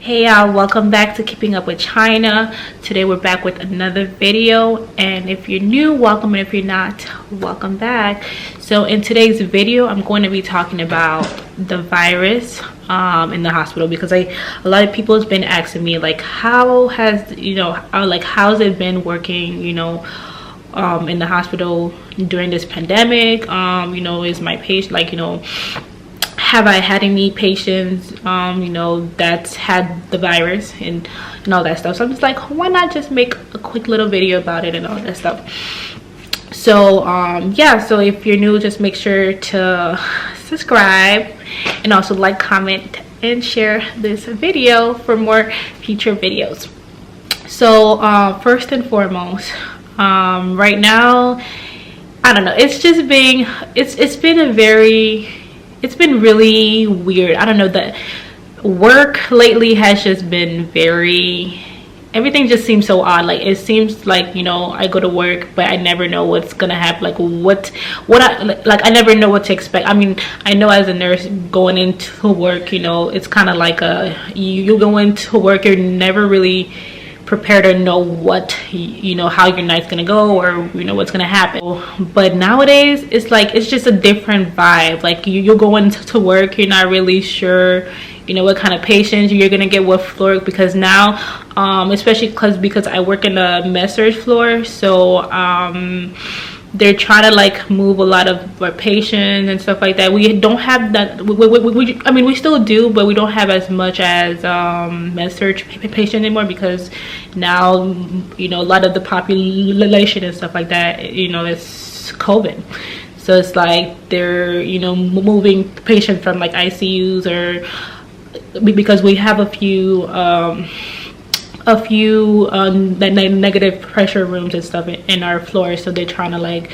Hey y'all, welcome back to Keeping Up with China. Today we're back with another video, and if you're new, welcome, and if you're not, welcome back. So in today's video I'm going to be talking about the virus in the hospital, because a lot of people has been asking me like how has how's it been working in the hospital during this pandemic. Is my patient have I had any patients that's had the virus and all that stuff. So I'm just like, why not just make a quick little video about it and all that stuff. So yeah, so if you're new, just make sure to subscribe and also like, comment, and share this video for more future videos. So first and foremost, right now, I don't know, it's been really weird. I don't know, the work lately has just been everything just seems so odd. Like it seems like I go to work, but I never know what's gonna happen. Like I never know what to expect. I mean, I know as a nurse going into work, it's kind of like you go into work, you're never really prepared to know what how your night's gonna go or what's gonna happen. But nowadays it's just a different vibe. Like you go into work, you're not really sure what kind of patients you're gonna get, what floor, because now especially because I work in the med-surg floor, so they're trying to like move a lot of our patients and stuff like that. We don't have that. I mean, we still do, but we don't have as much as med-surg patient anymore, because now a lot of the population and stuff like that is COVID. So it's like they're moving patients from like ICUs, or because we have a few negative pressure rooms and stuff in our floor, so they're trying to like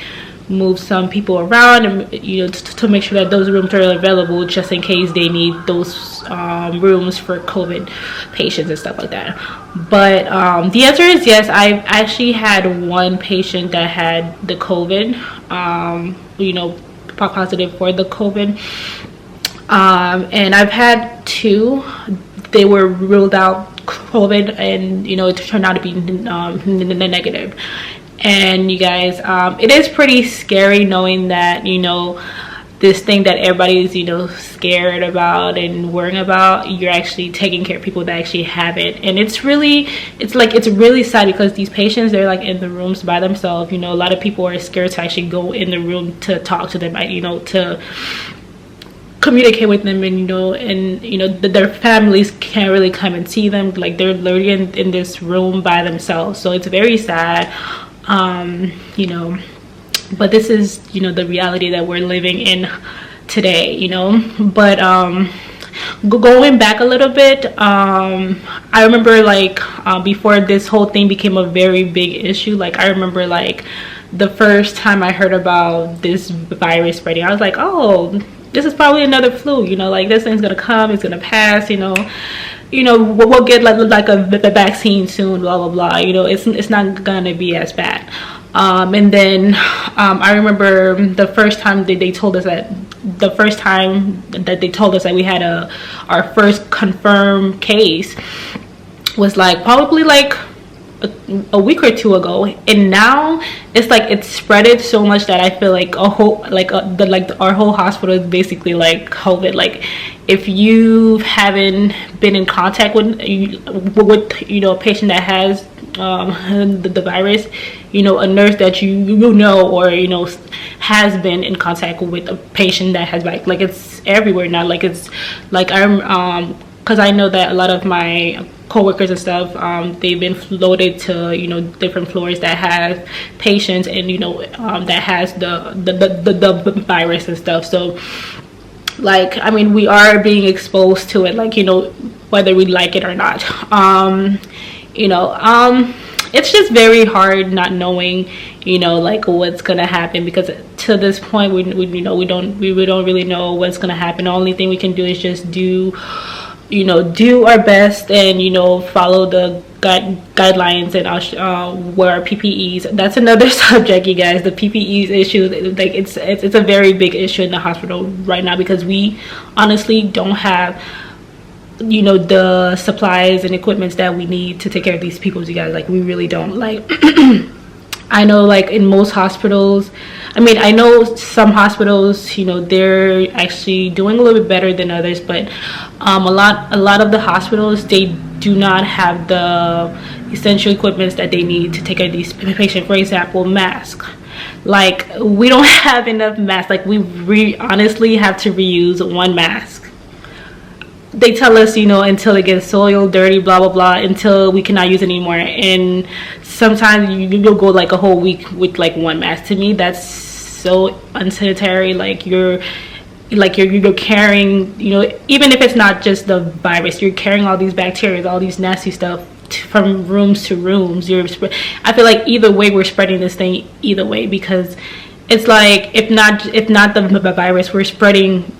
move some people around and to make sure that those rooms are available just in case they need those rooms for COVID patients and stuff like that. But the answer is yes. I've actually had one patient that had the COVID, positive for the COVID, and I've had two. They were ruled out COVID, and it turned out to be negative. And you guys, it is pretty scary knowing that this thing that everybody's scared about and worrying about, you're actually taking care of people that actually have it. And it's really sad, because these patients, they're like in the rooms by themselves. A lot of people are scared to actually go in the room to talk to them, to communicate with them, and their families can't really come and see them. Like they're literally in this room by themselves. So it's very sad, but this is the reality that we're living in today. But going back a little bit, I remember before this whole thing became a very big issue, I remember the first time I heard about this virus spreading, I was like, oh, this is probably another flu, this thing's gonna come, it's gonna pass, we'll get like a vaccine soon, blah blah blah. It's not gonna be as bad. And then I remember the first time that they told us that we had our first confirmed case was probably a week or two ago, and now it's it's spreaded so much that I feel like our whole hospital is basically like COVID. If you haven't been in contact with a patient that has the virus, a nurse that or has been in contact with a patient that has it's everywhere now. I'm because I know that a lot of my co-workers and stuff, they've been floated to different floors that have patients, and that has the virus and stuff. So I mean, we are being exposed to it, whether we like it or not. It's just very hard not knowing what's gonna happen, because to this point we don't really know what's gonna happen. The only thing we can do is just do our best and follow the guidelines, and wear our PPEs. That's another subject, you guys. The PPEs issue, it's a very big issue in the hospital right now, because we honestly don't have you know, the supplies and equipments that we need to take care of these people, you guys. Like, we really don't. Like, I know, like, in most hospitals, I mean, I know some hospitals, you know, they're actually doing a little bit better than others, but a lot of the hospitals, they do not have the essential equipments that they need to take care of these patients. For example, masks. Like, we don't have enough masks. Like, we honestly have to reuse one mask. They tell us, you know, until it gets soiled, dirty, blah blah blah, until we cannot use it anymore. And sometimes you'll go like a whole week with like one mask. To me, that's so unsanitary. Like, you're carrying, you know, even if it's not just the virus, you're carrying all these bacteria, all these nasty stuff from rooms to rooms. I feel like either way we're spreading this thing either way, because it's like, if not the virus, we're spreading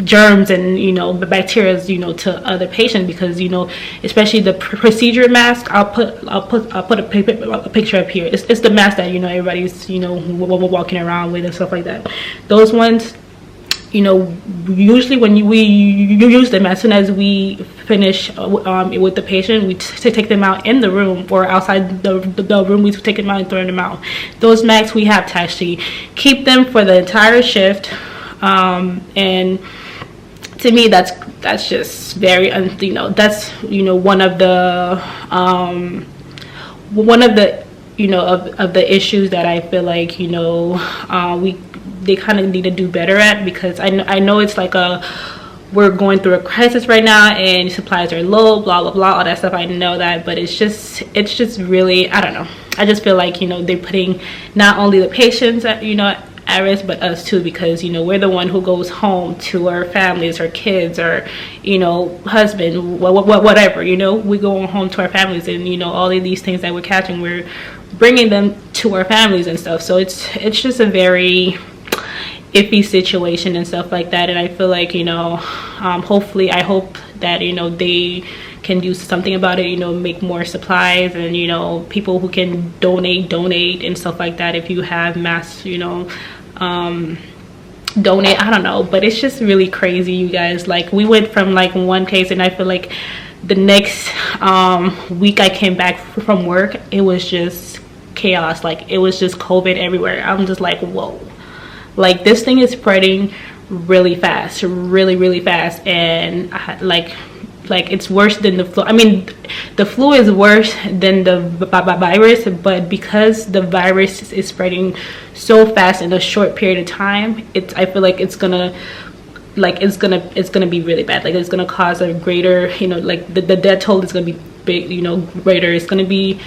germs and, you know, the bacteria, you know, to other patients. Because, you know, especially the procedure mask, I'll put a picture up here. It's the mask that, you know, everybody's, you know, walking around with and stuff like that. Those ones, you know, usually when we use them, as soon as we finish with the patient, we take them out in the room or outside the room. We take them out and throw them out. Those masks, we have to actually keep them for the entire shift. And to me, that's just very, you know, that's, you know, one of the you know, of the issues that I feel like, you know, they kind of need to do better at. Because I know it's like we're going through a crisis right now and supplies are low, blah blah blah, all that stuff. I know that, but it's just really, I don't know, I just feel like, you know, they're putting not only the patients at, you know, at risk, but us too. Because, you know, we're the one who goes home to our families, our kids, or, you know, husband, whatever, you know, we go home to our families, and, you know, all of these things that we're catching, we're bringing them to our families and stuff. So it's just a very iffy situation and stuff like that. And I feel like, you know, hopefully, I hope that, you know, they can do something about it, you know, make more supplies, and, you know, people who can donate and stuff like that. If you have masks, you know, donate, I don't know. But it's just really crazy, you guys. Like, we went from like one case, and I feel like the next week I came back from work, it was just chaos. Like, it was just COVID everywhere. I'm just like, whoa, like, this thing is spreading really fast, really fast. And like it's worse than the flu. I mean, the flu is worse than the virus, but because the virus is spreading so fast in a short period of time, I feel like it's gonna be really bad. Like, it's gonna cause a greater, you know, like the death toll is gonna be big, you know, greater. It's gonna be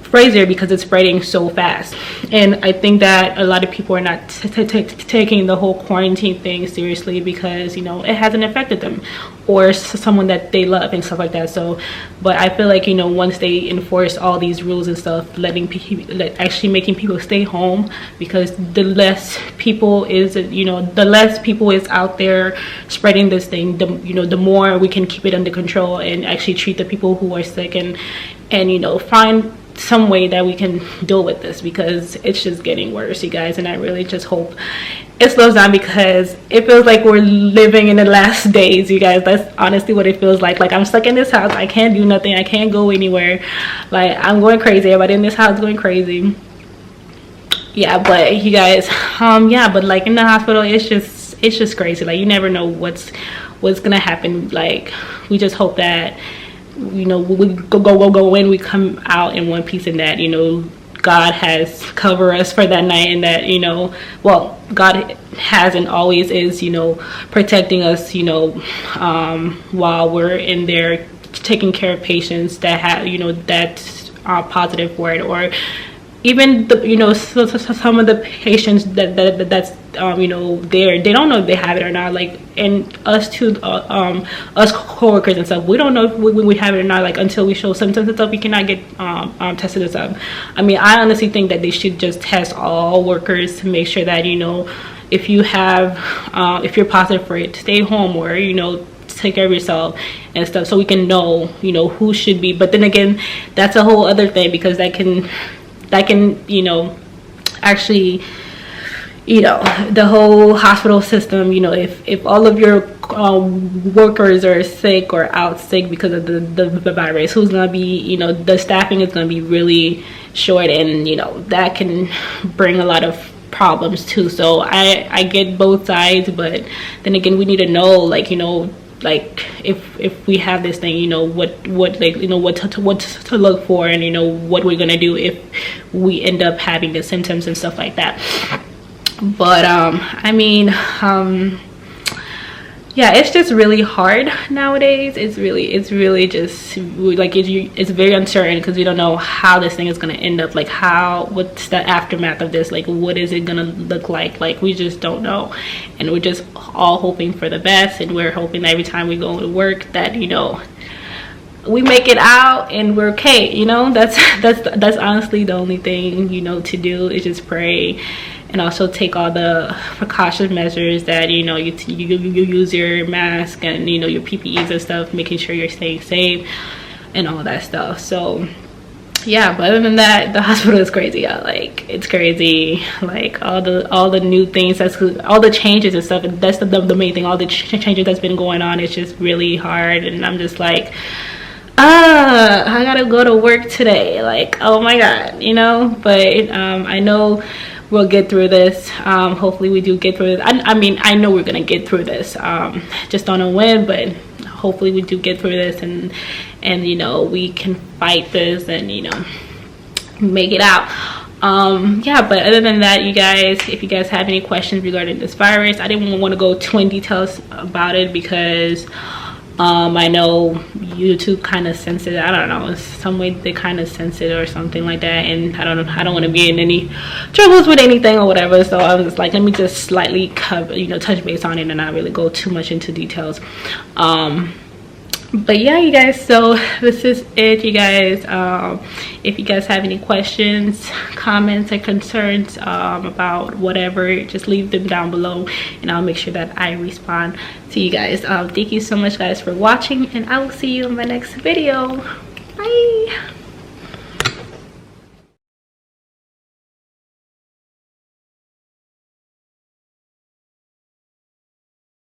crazier because it's spreading so fast. And I think that a lot of people are not taking the whole quarantine thing seriously, because, you know, it hasn't affected them or someone that they love and stuff like that. So, but I feel like, you know, once they enforce all these rules and stuff, actually making people stay home, because the less people is, you know, the less people is out there spreading this thing, you know, the more we can keep it under control and actually treat the people who are sick, and you know, find some way that we can deal with this, because it's just getting worse, you guys. And I really just hope it slows down, because it feels like we're living in the last days, you guys. That's honestly what it feels like. Like, I'm stuck in this house, I can't do nothing, I can't go anywhere. Like, I'm going crazy, everybody in this house going crazy. Yeah, but you guys, yeah, but like in the hospital, it's just crazy. Like, you never know what's gonna happen. Like, we just hope that, you know, we go in, we come out in one piece, and that, you know, God has covered us for that night, and that, you know, well, God has and always is, you know, protecting us, you know, while we're in there taking care of patients that have, you know, that positive for it. Or even the, you know, some of the patients that's you know, they don't know if they have it or not. Like, and us too, us coworkers and stuff, we don't know if we have it or not, like, until we show symptoms and stuff. We cannot get tested and stuff. I mean, I honestly think that they should just test all workers to make sure that, you know, if you have if you're positive for it, stay home, or, you know, take care of yourself and stuff, so we can know, you know, who should be. But then again, that's a whole other thing, because that can, you know, actually, you know, the whole hospital system, you know, if all of your workers are sick or out sick because of the virus, who's gonna be, you know, the staffing is gonna be really short, and you know that can bring a lot of problems too. So I get both sides, but then again, we need to know, like, you know, like if we have this thing, you know, what like, you know, what to look for, and you know what we're gonna do if we end up having the symptoms and stuff like that. But I mean, yeah, it's just really hard nowadays. It's really just like it's very uncertain, because we don't know how this thing is going to end up, like what's the aftermath of this, like what is it going to look like we just don't know. And we're just all hoping for the best, and we're hoping that every time we go to work that, you know, we make it out and we're okay. You know, that's honestly the only thing, you know, to do, is just pray, and also take all the precaution measures that, you know, you use your mask and, you know, your PPEs and stuff, making sure you're staying safe and all that stuff. So yeah, but other than that, the hospital is crazy. Like, it's crazy, like all the new things, that's all the changes and stuff, and that's the main thing. All the changes that's been going on, it's just really hard, and I'm just like, I gotta go to work today, like, oh my god, you know. But I know we'll get through this. Hopefully we do get through it. I mean, I know we're gonna get through this, just don't know when, but hopefully we do get through this, and you know, we can fight this and, you know, make it out. Yeah, but other than that, you guys, if you guys have any questions regarding this virus, I didn't want to go too in details about it, because I know YouTube kind of censored it. I don't know, some way they kind of censored it or something like that, and I don't want to be in any troubles with anything or whatever. So I was just like, let me just slightly cover, you know, touch base on it, and not really go too much into details. But yeah, you guys, so this is it, you guys. If you guys have any questions, comments, or concerns about whatever, just leave them down below, and I'll make sure that I respond to you guys. Thank you so much, guys, for watching, and I will see you in my next video. Bye.